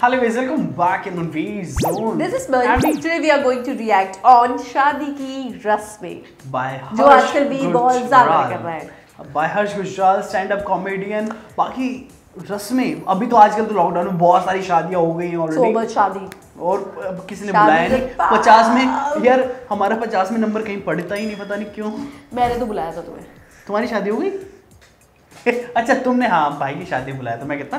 Hello guys, welcome back in V Zone. This is Mercy. Today we are going to react on शादी की रस्में By जो आजकल भी बहुत ज़्यादा कर रहा है। By Harsh Gujral, stand up comedian. बाकी रस्में अभी तो आजकल तो लॉकडाउन में बहुत सारी शादियां हो गई हैं ऑलरेडी। सोबत शादी और किसी ने बुलाया नहीं 50 में। यार हमारा 50 में नंबर कहीं पड़ता ही नहीं, पता नहीं क्यों। मैंने तो बुलाया था तुम्हें। तुम्हारी शादी हो गई? अच्छा तुमने, हाँ भाई की शादी बुलाया था। मैं कहता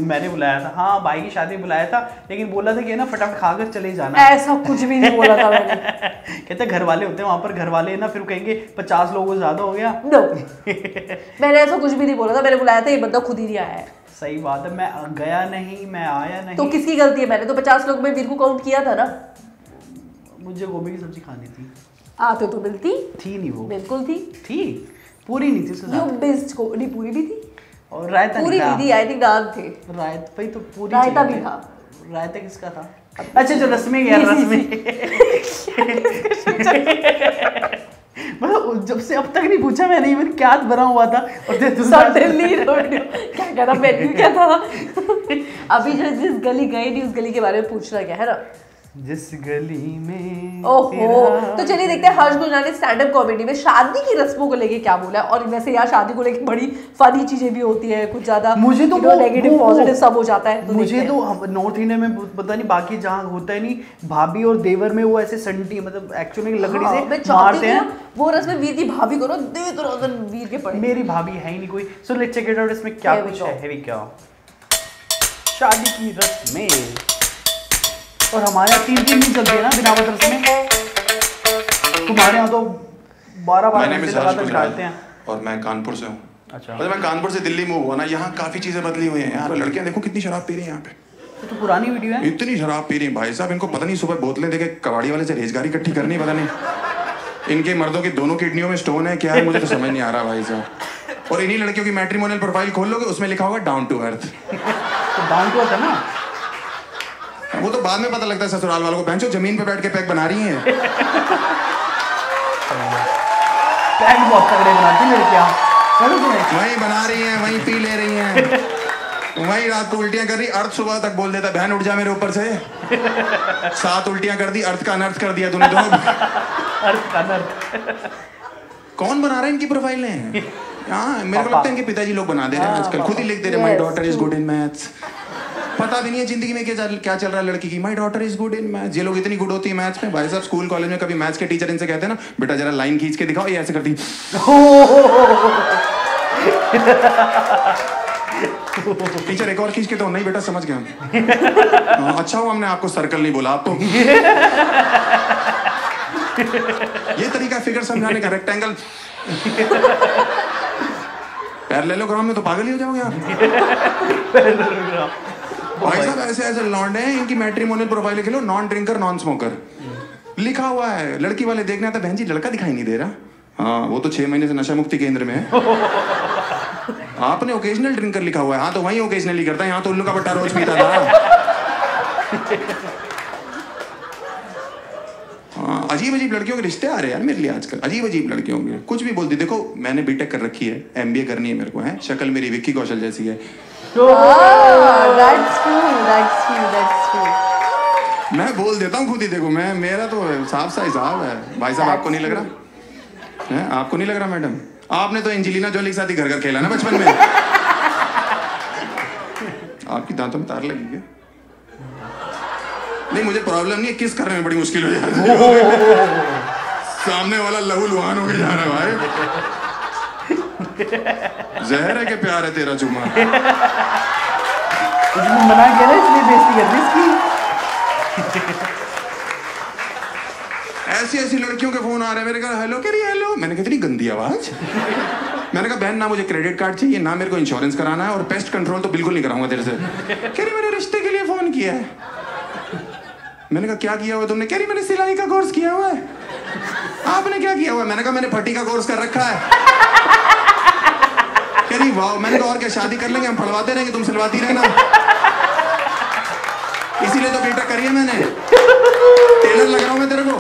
मैंने बुलाया था। हाँ भाई की शादी बुलाया था, लेकिन बोला था कि ना फटाफट खाकर चले जाना। ऐसा कुछ भी नहीं बोला था मैंने। कहते घर वाले होते हैं वहाँ पर, घर वाले ना फिर कहेंगे 50 लोगों से ज्यादा हो गया। नो मैंने ऐसा कुछ भी नहीं बोला था। मैंने बुलाया था, ये बंदा खुद ही नहीं आया है। सही बात है, मैं गया नहीं, मैं आया नहीं। तो किसकी गलती है? मैंने तो 50 लोग में वीर को काउंट किया था ना। मुझे गोभी की सब्जी खानी थी। आते तो मिलती थी नहीं वो। बिल्कुल थी पूरी नहीं थी उसके साथ। बेस्ट को नहीं, पूरी भी थी और रायता पूरी भी थी। आई थिंक नान थे। रायता भाई तो पूरी रायता भी था। रायता किसका था? अच्छा जो रस्में यार रस्में मतलब जब से अब तक नहीं पूछा मैंने, इवन क्या बना हुआ था और सडनली क्या कहता मेन्यू क्या था। अभी जो जिस गली गए नहीं उस गली के बारे में पूछना क्या है ना, जिस गली में। ओहो तो चलिए देखते हैं हर्ष गुजराल ने स्टैंड अप कॉमेडी में शादी की रस्मों को लेके क्या बोला है। और वैसे यार शादी को लेके बड़ी फनी चीजें भी होती है, कुछ ज्यादा मुझे तो नेगेटिव पॉजिटिव सब हो जाता है। तो मुझे तो नॉर्थ इंडिया में पता नहीं, बाकी जहाँ होता है नहीं, भाभी और देवर में वो ऐसे संटी मतलब एक्चुअली लकड़ी से मारते हैं। वो रस्में वीर की भाभी को ना दे तो वीर के पड़े। मेरी भाभी है ही नहीं कोई। So let's check it out, इसमें क्या कुछ है। हेवी क्या शादी की रस्में। और हमारे यहाँ 3 दिन चलती है ना बिना रस्में। तुम्हारे यहाँ तो 12 घंटे लगातार डालते हैं। और मैं कानपुर से हूँ। अच्छा मतलब मैं कानपुर से दिल्ली मूव हुआ ना, यहाँ काफी चीजें बदली हुई हैं यार। लड़कियां देखो कितनी शराब पी रही हैं यहाँ पे। तो पुरानी वीडियो है। इतनी शराब पी रही है भाई साहब, इनको पता नहीं सुबह बोतलें देके कबाड़ी वाले से रेजगारी इकट्ठी करनी, पता नहीं इनके मर्दों की दोनों किडनियों में स्टोन है क्या है, मुझे तो समझ नहीं आ रहा भाई साहब। और इन्हीं लड़कियों की मैट्रिमोनियल प्रोफाइल खोल लोगे, उसमें लिखा होगा डाउन टू अर्थ। तो डाउन टू अर्थ है ना, वो तो बाद में पता लगता है ससुराल वालों को। बेंचो जमीन पे बैठ के पैक बना रही हैं। पैक बहुत तगड़े बनाती लड़कियां। वहीं बना रही हैं, वहीं पी ले रही हैं, वहीं रात को उल्टियां कर रही। अर्थ सुबह तक बोल देता बहन उठ जा मेरे ऊपर से। 7 उल्टियां कर दी, अर्थ का अनर्थ कर दिया तूने दोनों। अर्थ का अनर्थ कौन बना रहा है इनकी प्रोफाइलें? हाँ मेरे को लगता है इनके पिताजी लोग बना दे रहे हैं आजकल, खुद ही लिख दे रहे हैं my daughter is good in maths. पता भी नहीं है जिंदगी में क्या चल रहा है लड़की की। My daughter is good in maths. ये लोग इतनी गुड होती है मैथ्स में भाई साहब। स्कूल कॉलेज में कभी मैथ्स के टीचर इनसे कहते हैं ना बेटा जरा लाइन खींच के दिखाओ, ये ऐसे करती। टीचर एक और खींच के तो नहीं बेटा समझ गया। अच्छा हुआ हमने आपको सर्कल नहीं बोला, आप तो ये तरीका फिगर समझाने का, रेक्टेंगल। पैरेललोग्राम में तो पागल ही हो जाओगे आप। भाई साहब ऐसे ऐसे लौंडे हैं, इनकी मैट्रिमोनियल प्रोफाइल खेलो, नॉन ड्रिंकर नॉन स्मोकर लिखा हुआ है। लड़की वाले देखने आता बहन जी लड़का दिखाई नहीं दे रहा। हाँ वो तो 6 महीने से नशा मुक्ति केंद्र में है। आपने ओकेजनल ड्रिंकर लिखा हुआ है। हाँ तो वही ओकेजनली करता है, यहाँ तो उल्लू का बट्टा रोज पीता था। अजीब अजीब लड़कियों के रिश्ते आ रहे हैं यार मेरे लिए आजकल। अजीब अजीब लड़कियों के कुछ भी बोलती। देखो मैंने बीटेक कर रखी है, MBA करनी है मेरे को, है शक्ल मेरी विक्की कौशल जैसी है। That's true. मैं बोल देता हूँ खुद ही। देखो मैं, मेरा तो साफ सा हिसाब है भाई साहब। आपको नहीं लग रहा है? आपको नहीं लग रहा मैडम? आपने तो एंजेलिना जोली के साथ ही घर घर खेला ना बचपन में। आपकी दांतों में तार लगी है? नहीं मुझे प्रॉब्लम नहीं है, किस करने में बड़ी मुश्किल हो जाती है। सामने वाला लहू लुहान हो जा रहा है भाई। जहर है कि प्यार है तेरा चुम्मा। मना किया ना इसलिए बेइज्जती कर दी इसकी। ऐसी ऐसी लड़कियों के फोन आ रहे हैं मेरे घर। हेलो कह रही हेलो। मैंने कहा इतनी गंदी आवाज। मैंने कहा बहन ना मुझे क्रेडिट कार्ड चाहिए, ना मेरे को इंश्योरेंस कराना है, और पेस्ट कंट्रोल तो बिल्कुल नहीं कराऊंगा तेरे से। कह रही मैंने रिश्ते के लिए फोन किया है। मैंने कहा क्या किया हुआ तुमने? कह रही मैंने सिलाई का कोर्स किया हुआ है। आपने क्या किया हुआ? मैंने कहा मैंने फटी का कोर्स कर रखा है। कह रही वाह। मैंने कहा और क्या शादी कर लेंगे हम, फड़वाते रहेंगे तुम सिलवाती रहना। इसीलिए तो बेटा करिए मैंने, टेलर लग रहा हूं मैं तेरे को।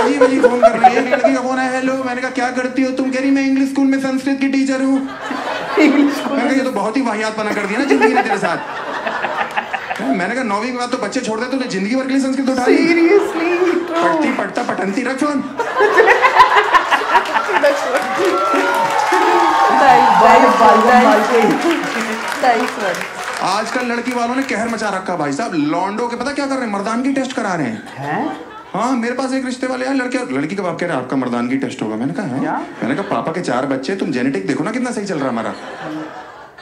अजीब अजीब फोन कर रही है। लड़की का फोन है, हेलो। मैंने कहा क्या करती हो तुम? कह रही मैं इंग्लिश स्कूल में संस्कृत की टीचर हूँ। मैंने कहा ये तो बहुत ही वाहियात पना कर दिया ना जिंदगी ने तेरे साथ। मैंने कहा 9वीं के बाद तो बच्चे छोड़ दे, तूने जिंदगी भर के लिए संस्कृत उठा ली। सीरियसली पढ़ती पढ़ता पठंती रख फोन। आजकल लड़की वालों ने कहर मचा रखा भाई साहब। लॉन्डो के पता क्या कर रहे हैं, मर्दानगी टेस्ट करा रहे हैं। हाँ, मेरे पास एक रिश्ते वाले हैं लड़की का बाप कह रहा है आपका मर्दानगी टेस्ट होगा। मैंने कहा मैंने कहा पापा के 4 बच्चे, तुम जेनेटिक देखो ना कितना सही चल रहा है हमारा।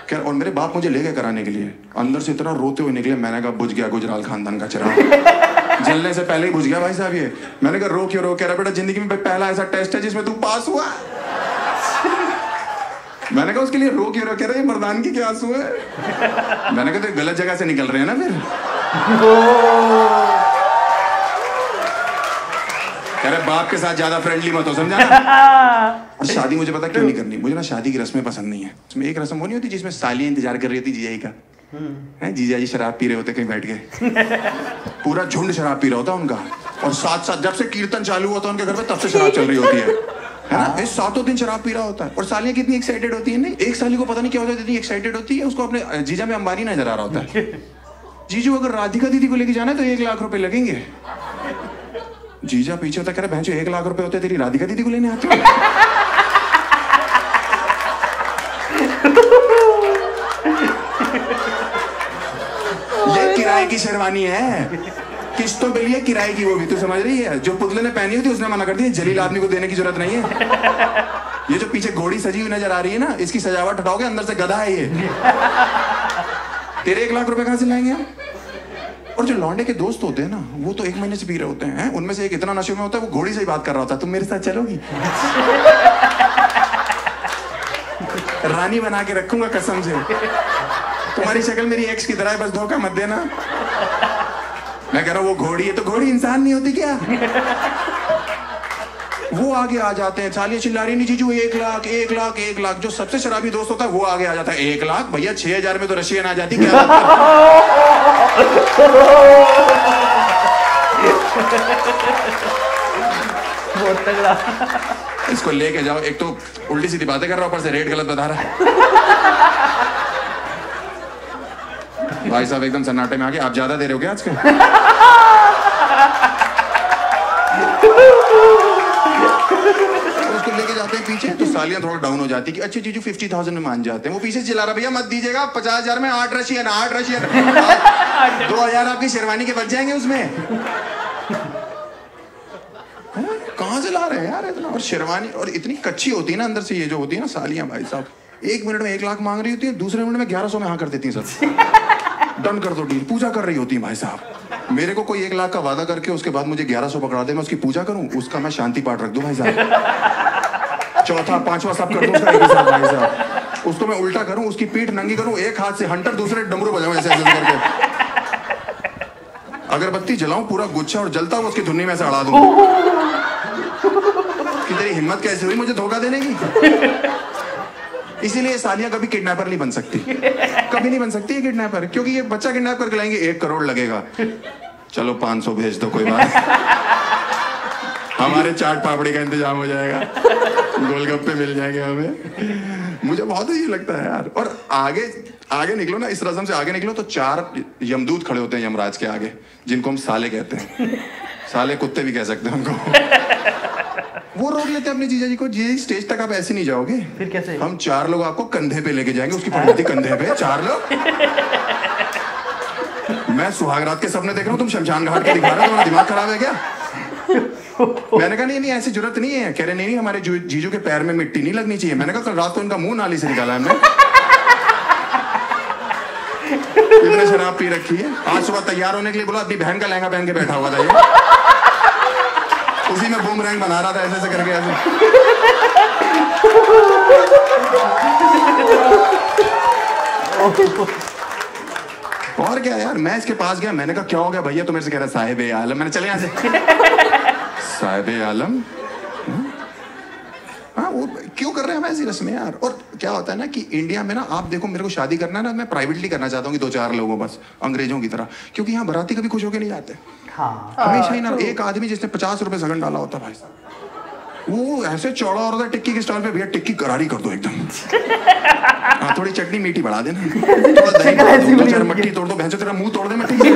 क्या, और मेरे बाप मुझे लेके कराने के लिए अंदर से इतना रोते हुए निकले। मैंने कहा बुझ गया गुजराल खानदान का चिराग। जलने से पहले ही बुझ गया भाई साहब ये। मैंने कहा रो क्यों रो? कह रहा बेटा जिंदगी में पहला ऐसा टेस्ट है जिसमें तू पास हुआ। मैंने कहा उसके लिए रो क्यों रो? कह रहा ये मर्दानगी के आंसू है। मैंने कहा तो गलत जगह से निकल रहे हैं ना फिर। कह रहे बाप के साथ ज्यादा फ्रेंडली मत हो, समझा ना? और शादी मुझे पता क्यों नहीं करनी, मुझे ना शादी की रस्में पसंद नहीं है। उसमें एक रस्म वो नहीं होती जिसमें सालियां इंतजार कर रही होती जीजाजी का, है जीजाजी शराब पी रहे होते कहीं बैठ के, पूरा झुंड शराब पी रहा होता उनका, और साथ साथ जब से कीर्तन चालू हुआ था उनके घर पे तब से शराब चल रही होती है ना? इस 7 दिन शराब पी रहा होता है। और सालियां कितनी एक्साइटेड होती है। नहीं, एक साली को पता नहीं क्या होता है, इतनी एक्साइटेड होती है, उसको अपने जीजा में अंबानी नजर आ रहा होता है। जीजू अगर राधिका दीदी को लेके जाना है तो 1 लाख रुपए लगेंगे। जीजा पीछे होता, कह रहा बहन 1 लाख रुपए होते तेरी राधिका दीदी को लेने आते हो। ये किराए की शेरवानी है, किस्तों पे लिए किराए की, वो भी तो समझ रही है। जो पुतले ने पहनी हुई थी उसने मना कर दिया, जलील आदमी को देने की जरूरत नहीं है। ये जो पीछे घोड़ी सजी हुई नजर आ रही है ना, इसकी सजावट हटाओगे अंदर से गधा है ये। तेरे 1 लाख रुपए कहां से लाएंगे हम? और जो लौंडे के दोस्त होते हैं ना, वो तो 1 महीने से पी रहे होते हैं। उनमें से एक इतना नशे में होता है, वो घोड़ी से ही बात कर रहा होता है, तुम मेरे साथ चलोगी? रानी बना के रखूंगा कसम से, तुम्हारी शक्ल मेरी एक्स की तरह है, बस धोखा मत देना। मैं कह रहा हूं वो घोड़ी है तो घोड़ी इंसान नहीं होती क्या? वो आगे आ जाते हैं, सालियां चिल्ला रही नहीं जीजू 1 लाख 1 लाख 1 लाख। जो सबसे शराबी दोस्त होता है वो आगे आ जाता है, 1 लाख भैया 6000 में तो रशियन आ जाती क्या? बहुत तगड़ा। इसको लेके जाओ, एक तो उल्टी सीधी बातें कर रहा, ऊपर से रेट गलत बता रहा है। भाई साहब एकदम सन्नाटे में आ गए। आप ज्यादा दे रहे हो क्या आज के? उसको लेके जाते हैं पीछे तो सालियां थोड़ा डाउन हो जाती कि अच्छे जीजू 50,000 में मान जाते हैं। वो पीछे चिल्ला रहा भैया मत दीजिएगा 50,000 में 8 रशियन 2,000 आपकी शेरवानी के बच जाएंगे उसमें। कहां से ला रहे हैं यार इतना? और शेरवानी और इतनी कच्ची होती है ना अंदर से, ये जो होती है ना सालियां भाई साहब, 1 मिनट में 1 लाख मांग रही होती है, दूसरे मिनट में 1100 में हाँ कर देती है सब। डन कर दो डील, पूजा कर रही होती है भाई साहब। मेरे को कोई 1 लाख का वादा करके उसके बाद मुझे 1100 पकड़ा दे, मैं उसकी पूजा करूं, उसका मैं शांति पाठ रख दूं भाई साहब। चौथा 5वां सब कर दूं उसका एक ही साथ भाई साहब। उसको मैं उल्टा करूं, उसकी पीठ नंगी करूं, एक हाथ से हंटर दूसरे डमरू बजाऊं ऐसे ऐसे करके, अगरबत्ती जलाऊं पूरा गुच्छा और जलता हुआ उसकी धुन्नी में से अड़ा दूं। कि तेरी हिम्मत कैसे हुई मुझे धोखा देने की? इसीलिए सालियां कभी किडनैपर नहीं बन सकती, कभी नहीं बन सकती है किडनैपर, क्योंकि ये बच्चा किडनैप करके लाएंगे 1 करोड़ लगेगा, चलो 500 भेज दो कोई बात, हमारे चाट पापड़ी का इंतजाम हो जाएगा, गोलगप्पे मिल जाएंगे हमें। मुझे बहुत ही लगता है यार। और आगे निकलो ना, इस रस्म से आगे निकलो तो 4 यमदूत खड़े होते हैं यमराज के आगे, जिनको हम साले कहते हैं। साले कुत्ते भी कह सकते हैं उनको। वो रोक लेते हैं अपने जीजा जी को, जी स्टेज तक आप ऐसे नहीं जाओगे। फिर कैसे? हम 4 लोग आपको कंधे पे लेके जाएंगे, उसकी पड़ी कंधे पे 4 लोग। मैं सुहागरात के सपने देख रहा हूँ, तुम शमशान घाट के दिखा रहे हो, तुम्हारा दिमाग खराब है क्या? मैंने कहा नहीं ऐसी जरूरत नहीं है। कह रहे नहीं हमारे जीजू के पैर में मिट्टी नहीं लगनी चाहिए। मैंने कहा कल रात को इनका मुंह नाली से निकाला हमने। इतने शराब पी रखी है। आज सुबह तैयार होने के लिए बोला, अपनी बहन का लहंगा पहन के बैठा हुआ था ये, उसी में बूमरैंग बना रहा था ऐसे ऐसे करके ऐसे। और क्या यार, मैं इसके पास गया, मैंने कहा क्या हो गया भैया? तो मेरे से कह रहा साहिब आलम। मैंने चले यहाँ से। साहिब आलम? हाँ वो क्यों कर रहे हैं ऐसी रस्में यार? और क्या होता है ना कि इंडिया में ना, आप देखो मेरे को शादी करना है ना, मैं प्राइवेटली करना चाहता हूँ कि 2-4 लोगों बस, अंग्रेजों की तरह, क्योंकि यहाँ बराती कभी खुश होके नहीं जाते। हाँ। हमेशा ही ना एक आदमी जिसने 50 रुपए सगन डाला होता भाई साहब, वो ऐसे चौड़ा हो रहा था टिक्की के स्टाइल पे, भैया टिक्की करारी कर दो एकदम। हाँ, थोड़ी चटनी मीठी बढ़ा देना, थोड़ा दही बढ़ा दो, चार मट्टी तोड़ दो, भैंसो तेरा मुंह तोड़ दे मैं ठीक से।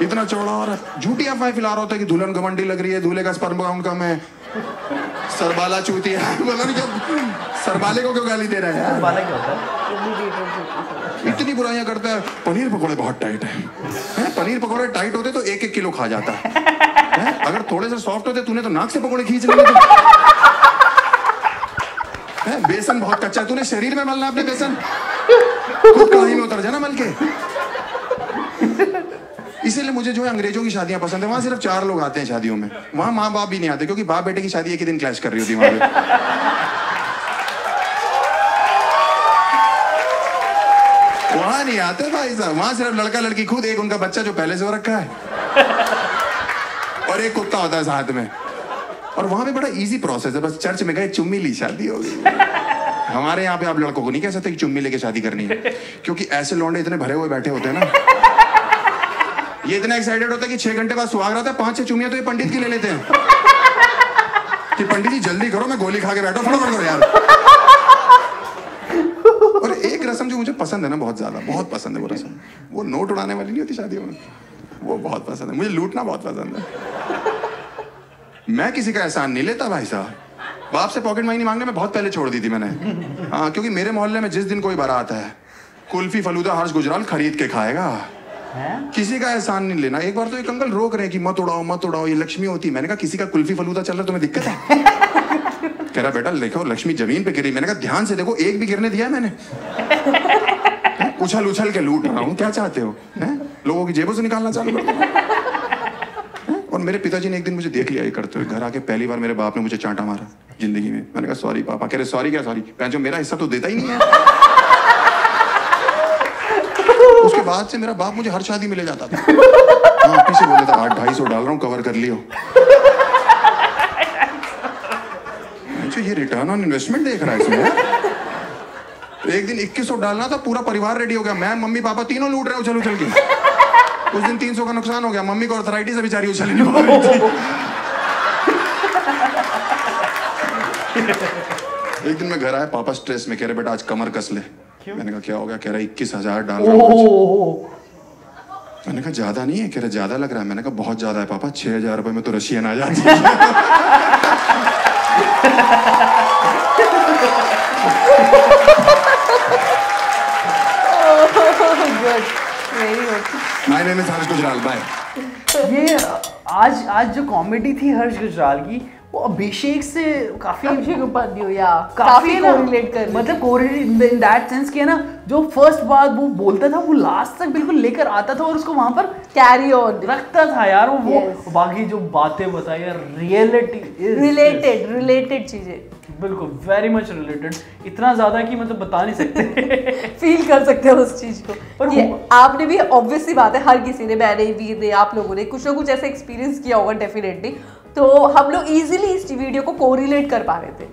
इतना चौड़ा और झूठी अफवाह फैला रहा होता है कि दुल्हन घमंडी लग रही है, दूल्हे का स्पर्म काउंट कम है, सरबाला चूती है। पता नहीं क्यों सरबाले को क्यों गाली दे रहा है यार। सरबाला क्या होता है? इतनी बुराइयां करता है। पनीर पकौड़े बहुत टाइट है। पनीर पकौड़े टाइट होते तो 1-1 किलो खा जाता है। अगर थोड़े से सॉफ्ट होते तूने तो नाक से पकौड़े खींच लिए। बेसन बहुत कच्चा है, तूने शरीर में मलना अपने बेसन, खुद कढ़ाई में उतर जाना मल के। इसीलिए मुझे जो है अंग्रेजों की शादियां पसंद है, वहां सिर्फ 4 लोग आते हैं शादियों में, वहां माँ बाप भी नहीं आते, क्योंकि बाप बेटे की शादी एक ही दिन क्लैश कर रही होती है वहां पे। वहां नहीं आते भाई साहब, वहां सिर्फ लड़का लड़की खुद, एक उनका बच्चा जो पहले से हो रखा है और एक कुत्ता होता है साथ में। और वहां पे बड़ा इजी प्रोसेस है, बस चर्च में गए, चुम्मी ली, शादी हो गई। हमारे यहाँ पे आप लड़कों को नहीं कह सकते कि चुम्मी लेके शादी करनी है, क्योंकि ऐसे लौंडे इतने भरे हुए बैठे होते हैं ना, ये इतना एक्साइटेड होता है कि 6 घंटे बाद सुहाग रहा था, 5-6 चुम्मियां तो ये पंडित की ले लेते हैं कि पंडित जी जल्दी करो, मैं गोली खा के बैठा, फटाफट करो यार। और एक रस्म जो मुझे पसंद है ना, बहुत ज्यादा, बहुत पसंद है वो रस्म, वो नोट उड़ाने वाली नहीं होती शादियों में, वो बहुत पसंद है मुझे, लूटना बहुत पसंद है। मैं किसी का एहसान नहीं लेता भाई साहब, बाप से पॉकेट मनी मांगने में बहुत पहले छोड़ दी थी मैंने। हाँ, क्योंकि मेरे मोहल्ले में जिस दिन कोई बारात है, कुल्फी फलूदा हर्ष गुजराल खरीद के खाएगा, किसी का एहसान नहीं लेना। एक बार तो एक अंकल रोक रहे हैं कि मत उड़ाओ, ये लक्ष्मी होती है। मैंने कहा किसी का कुल्फी फलूदा चल रहा है, तुम्हें दिक्कत है? कह रहा बेटा देखो लक्ष्मी जमीन पे गिरी। मैंने कहा ध्यान से देखो, एक भी गिरने दिया है मैंने? उछल उछल के लूट रहा हूँ, क्या चाहते हो? लोगों की जेबों से निकालना चालू कर दो। और मेरे पिताजी ने एक दिन मुझे देख लिया ये करते हुए, घर आके पहली बार मेरे बाप ने मुझे चांटा मारा जिंदगी में। मैंने कहा सॉरी पापा। कह रहे सॉरी क्या सॉरी, जो मेरा हिस्सा तो देता ही नहीं है। उसके बाद से मेरा बाप मुझे हर शादी में ले जाता था। हाँ, पीछे बोल देता 800-250 डाल रहा हूँ, कवर कर लियो। ये रिटर्न ऑन इन्वेस्टमेंट देख रहा है इसमें। एक दिन 2100 डालना था, पूरा परिवार रेडी हो गया, मैं मम्मी पापा तीनों लूट रहे हो उछल के। उस दिन 300 का नुकसान हो गया, मम्मी को अर्थराइटिस से बेचारी उछल नहीं पा रही थी। एक दिन मैं घर आया, पापा स्ट्रेस में, कह रहे बेटा आज कमर कस ले। मैंने कहा क्या हो गया? कह रहा 21,000 डाल रहा हूँ। मैंने कहा ज्यादा नहीं है? कह रहा ज्यादा लग रहा है। मैंने कहा बहुत ज्यादा है पापा, 6,000 रुपए में तो रशियन आ जाती है। My name is Harsh Gujral, bye. ये आज जो कॉमेडी थी हर्ष गुजराल की, वो अभिषेक से काफी काफी कोरिलेट कर, मतलब कोरिलेट इन दैट सेंस कि है ना, जो फर्स्ट बात वो बोलता था वो लास्ट तक बिल्कुल लेकर आता था और उसको वहां पर कैरी ऑन रखता था यार। वो बाकी जो बातें बताई यार, रिलेटेड चीजें, बिल्कुल वेरी मच रिलेटेड, इतना ज्यादा कि मतलब बता नहीं सकते। फील कर सकते हो उस चीज को। पर ये आपने भी, ऑब्वियस सी बात है, हर किसी ने, मैंने भी ने, आप लोगों ने कुछ ना कुछ ऐसा एक्सपीरियंस किया होगा डेफिनेटली, तो हम लोग इजीली इस वीडियो को कोरिलेट कर पा रहे थे।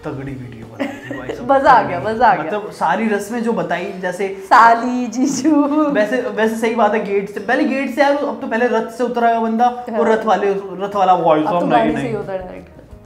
तगड़ी वीडियो बनाई थी भाई साहब। मजा आ गया मतलब सारी रस्में जो बताई, जैसे साली जीजू, वैसे सही बात है, गेट से पहले, गेट से यार, अब तो पहले रथ से उतरा बंदा, और रथ वाला वॉइस ऑफ नहीं,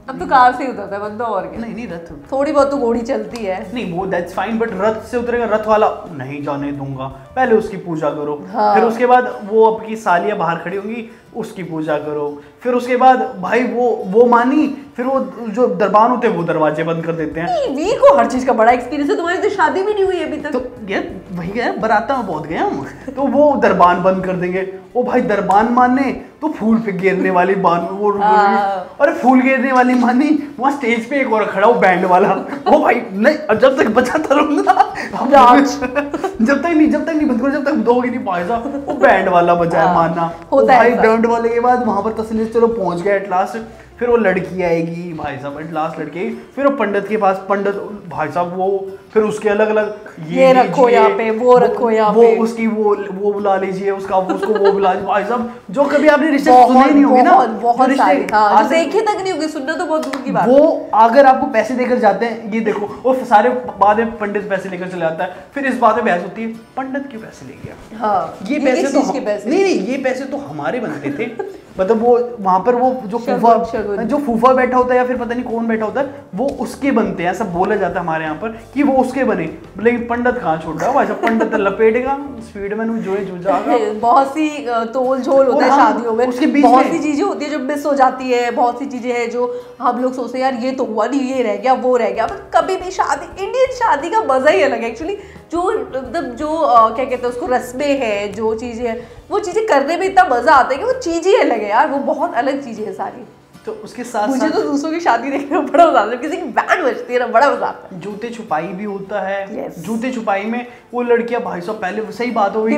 अब तो कार से ही उतरता है बंदा, और क्या। नहीं रथ थोड़ी बहुत तो घोड़ी चलती है, नहीं वो दैट्स फाइन, बट रथ से उतरेगा, रथ वाला नहीं जाने दूंगा, पहले उसकी पूजा करो। हाँ। फिर उसके बाद वो आपकी सालियां बाहर खड़ी होंगी, उसकी पूजा करो। फिर उसके बाद भाई वो मानी, फिर वो जो दरबान होते हैं वो दरवाजे बंद कर देते हैं। वी को हर चीज का बड़ा एक्सपीरियंस है, तुम्हारी तो शादी भी नहीं हुई अभी तक। तो यार वही गया, बराता में बहुत गए हम। तो वो दरबान बंद कर देंगे, वो भाई दरबान माने तो फूल पे गिरने वाली वो अरे फूल गिरने वाली मानी, वहाँ स्टेज पे एक और खड़ा हो बैंड वाला, वो भाई नहीं, जब तक बचाता रहूंगा जब तक नहीं बंद करो, जब तक दोगे नहीं पाएगा, वो बैंड वाला बजाए मानना। बैंड वाले के बाद वहां पर तसल्ली, चलो पहुंच गए एट लास्ट, फिर वो लड़की आएगी भाई साहब, एट लास्ट लड़की आएगी, फिर वो पंडित के पास, पंडित भाई साहब वो फिर उसके अलग अलग ये रखो यहाँ पे, वो रखो यहाँ पे, वो उसकी वो बुला लीजिए, उसका उसको वो बुला लीजिए भाई साहब, जो कभी आपने रिश्ते सुने नहीं होंगे ना, बहुत सारे, हाँ, देखे तक नहीं होंगे, सुनना तो बहुत दूर की बात। वो अगर आपको पैसे देकर जाते हैं, ये देखो वो सारे बाद में पंडित पैसे लेकर चले जाता है, फिर इस बात में बहस होती है पंडित क्यों पैसे ले गया। हाँ, ये पैसे तो नहीं, ये पैसे तो हमारे बनते थे। मतलब वो वहां पर वो जो फूफा बैठा होता है या फिर पता नहीं कौन बैठा होता है, वो उसके बनते हैं, ऐसा बोला जाता है हमारे यहाँ पर कि वो उसके बने, लेकिन पंडित कहाँ छोड़ रहा है भाई साहब, पंडित लपेटेगा स्पीड में जो है जाएगा। बहुत सी तोल झोल होता है शादियों में, उसके बीच बहुत सी चीजें होती है जो मिस हो जाती है, बहुत सी चीजें हैं जो हम लोग सोचते हैं यार ये तो हुआ नहीं, ये रह गया, वो रह गया। पर कभी भी शादी, इंडियन शादी का मजा ही अलग है एक्चुअली। जो मतलब जो क्या कहते हैं उसको, रस्में हैं, जो चीजें हैं, वो चीजें करने में इतना मजा आता है कि वो चीज ही अलग है यार, वो बहुत अलग चीजें हैं सारी। तो उसके साथ मुझे तो दूसरों की शादी देखने में बड़ा मजा आता है, किसी की बैंड बजती है ना, बड़ा मजा आता है। जूते छुपाई भी होता है। yes. जूते छुपाई में वो लड़कियां भाई साहब पहले सही बात हो गई,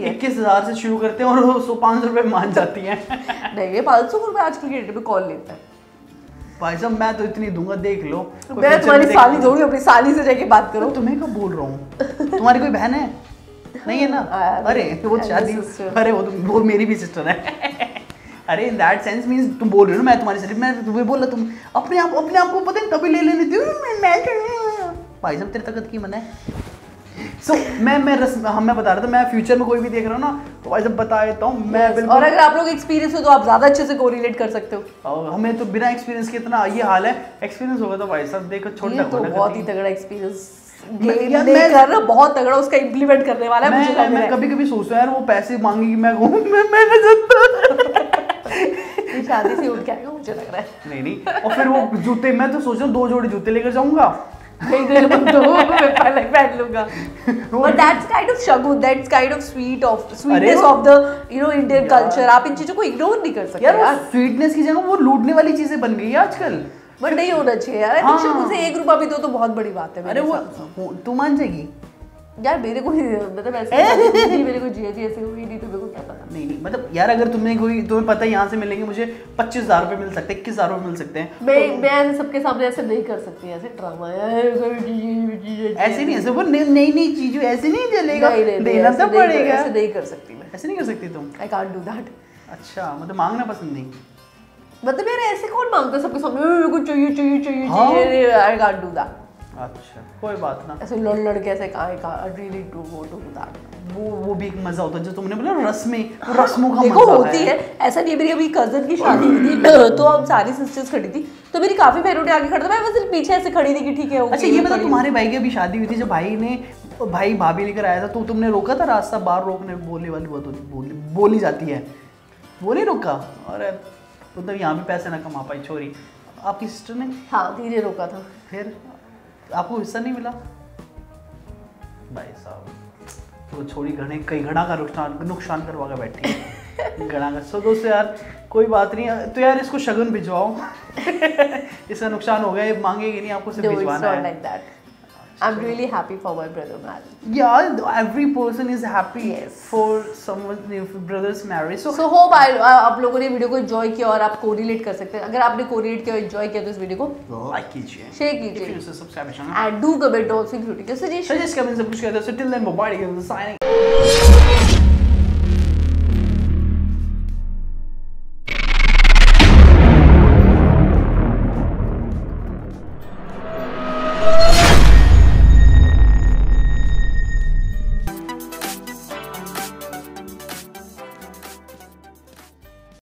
21,000 से शुरू करते हैं और 500 रुपए मान जाती हैं। नहीं, ये 500 रुपए आजकल के डेट में कौन लेता है भाई साहब, मैं तो इतनी दूंगा, देख लो। मैं तुम्हारी साली थोड़ी, अपनी साली से जाके बात करो। तुम्हें कब बोल रहा हूँ, तुम्हारी कोई बहन है नहीं है ना? अरे वो शादी, अरे वो मेरी भी सिस्टर है। अरे इन दैट सेंस मींस तुम बोल रहे हो ना मैं तुम्हारी सिस्टर, मैं तुम्हें बोला तुम अपने आप को पता है तभी ले लेने दी भाई साहब, तेरी ताकत की मन है। मैं बता रहा था, मैं फ्यूचर में कोई भी देख रहा हूँ ना तो भाई साहब बता देता हूँ मैं बिल्कुल। और अगर आप लोग एक्सपीरियंस हो तो आप ज्यादा अच्छे से कोरिलेट कर सकते हो। और हमें तो बिना एक्सपीरियंस के इतना ये हाल है, एक्सपीरियंस होगा तो भाई साहब देखो छोटा तो बहुत ही तगड़ा एक्सपीरियंस कर रहा, बहुत तगड़ा उसका इम्प्लीमेंट करने वाला है। मैं कभी सोचता हूँ यार वो पैसे मांगेगी, मैं शादी से उठ के आएगा मुझे लग रहा है। नहीं और फिर वो जूते, मैं तो सोच रहा हूँ 2 जोड़ी जूते लेकर जाऊंगा। मैं पहले पहन लूंगा। But that's kind of shagun, that's kind of sweetness of the Indian culture। आप इन चीजों को इग्नोर नहीं कर सकते यार। स्वीटनेस की जगह वो लूटने वाली चीजें बन गई है आजकल। बट नहीं होना चाहिए यार। मुझे 1 रुपया भी दो तो बहुत बड़ी बात है। अरे वो तू मान जाएगी यार, मेरे को मतलब ऐसे मेरे को जी ऐसे हुई नहीं तो मेरे को क्या पता। नहीं मतलब यार अगर तुम्हें पता है यहाँ से मिलेंगे मुझे 25,000 रुपए मिल सकते हैं, 21,000 रुपए मिल सकते हैं। मैं ऐसे सबके सामने ऐसे नहीं कर सकती, ऐसे ड्रामा ऐसे नहीं, ऐसे वो नई चीजें ऐसे नहीं चलेगा, देना तो पड़ेगा। ऐसे नहीं कर सकती मैं, ऐसे नहीं कर सकती तुम। I can't do that. अच्छा मतलब मांगना पसंद नहीं, मतलब यार ऐसे कौन मांगता सबके सामने मेरे को चाहिए, आई कांट डू दैट। अच्छा कोई बात ना, ऐसे लड़के ऐसे really to go to that. वो भी एक मजा होता है जो तुमने बोला रस्मों का मजा होती है। ऐसा नहीं, मेरी अभी कजन की शादी हुई थी तो हम सारी सिस्टर्स खड़ी थी, तो मेरी काफी बहनों ने आगे खड़ा था, मैं बस पीछे ऐसे खड़ी थी कि ठीक है। अच्छा ये बता, तुम्हारे भाई की अभी शादी हुई थी, जब भाई भाभी लेकर आया था तो तुमने रोका था रास्ता बाहर रोकने, बोलने वाली बात बोली जाती है, वो नहीं रोका? अरे मतलब यहाँ भी पैसे ना कमा पाई छोरी आपकी सिस्टर ने? हाँ धीरे रोका था। फिर आपको हिस्सा नहीं मिला? भाई साहब तो छोड़ी कई घड़ा का नुकसान करवा कर बैठी है। घड़ा का। सो दोस्तों यार कोई बात नहीं, तो यार इसको शगुन भिजवाओ। इसका नुकसान हो गया, ये मांगेगी नहीं, आपको सिर्फ भिजवाना है। I'm really happy for my brother marriage. Yeah, every person is happy for someone's brother's marriage. So hope आप लोगों ने वीडियो को एंजॉय किया और आप कोरिलेट कर सकते हैं। अगर आपने कोरिलेट किया और एंजॉय किया तो इस वीडियो को लाइक कीजिए, शेयर कीजिए, सब्सक्राइब कीजिए and do comment also if you think. Suggest comments, सब कुछ कहते हैं. So till then, bye bye. Signing.